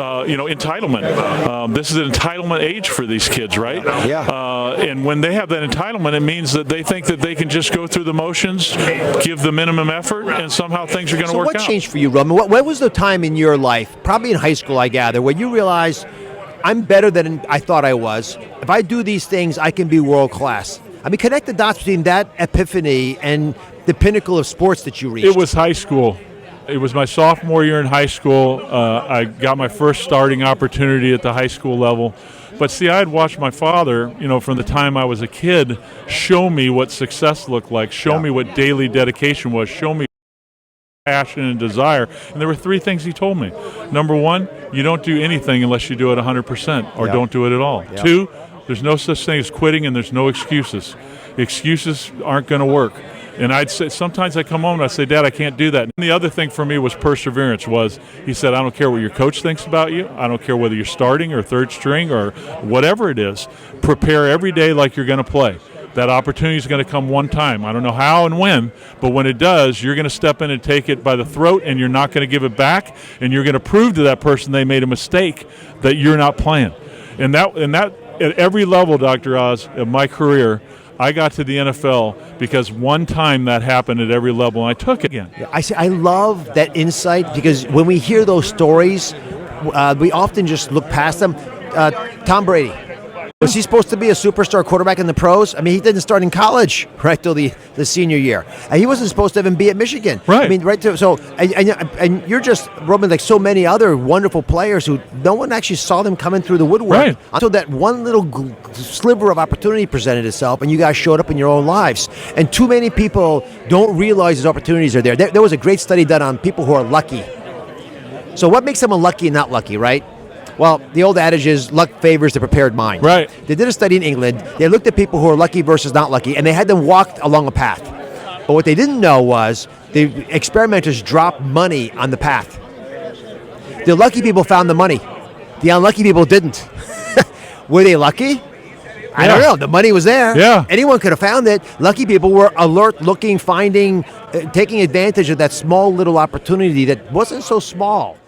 entitlement. This is an entitlement age for these kids, right? Yeah. And when they have that entitlement, it means that they think that they can just go through the motions, give the minimum effort, and somehow things are going to work out. So what changed for you, Roman? What was the time in your life, probably in high school, I gather, where you realized I'm better than I thought I was. If I do these things, I can be world class. I mean, connect the dots between that epiphany and the pinnacle of sports that you reached. It was high school. It was my sophomore year in high school. I got my first starting opportunity at the high school level. But see, I had watched my father, from the time I was a kid, show me what success looked like, show me what daily dedication was, show me passion and desire. And there were three things he told me. Number one, you don't do anything unless you do it 100% or don't do it at all. Yeah. Two, there's no such thing as quitting and there's no excuses. Excuses aren't going to work. And I'd say, sometimes I come home and I say, Dad, I can't do that. And the other thing for me was perseverance. He said, I don't care what your coach thinks about you. I don't care whether you're starting or third string or whatever it is. Prepare every day like you're going to play. That opportunity is going to come one time. I don't know how and when, but when it does, you're going to step in and take it by the throat, and you're not going to give it back, and you're going to prove to that person they made a mistake that you're not playing. And that at every level, Dr. Oz, of my career, I got to the NFL because one time that happened at every level, and I took it again. I love that insight because when we hear those stories, we often just look past them. Tom Brady. Was he supposed to be a superstar quarterback in the pros? I mean, he didn't start in college right till the senior year. And he wasn't supposed to even be at Michigan. Right. I mean, and you're just, Roman, like so many other wonderful players who no one actually saw them coming through the woodwork. Right. Until that one little sliver of opportunity presented itself and you guys showed up in your own lives. And too many people don't realize these opportunities are there. There was a great study done on people who are lucky. So what makes someone lucky and not lucky, right? Well, the old adage is luck favors the prepared mind. Right. They did a study in England. They looked at people who are lucky versus not lucky, and they had them walk along a path. But what they didn't know was the experimenters dropped money on the path. The lucky people found the money. The unlucky people didn't. Were they lucky? I don't know. The money was there. Yeah. Anyone could have found it. Lucky people were alert, looking, finding, taking advantage of that small little opportunity that wasn't so small.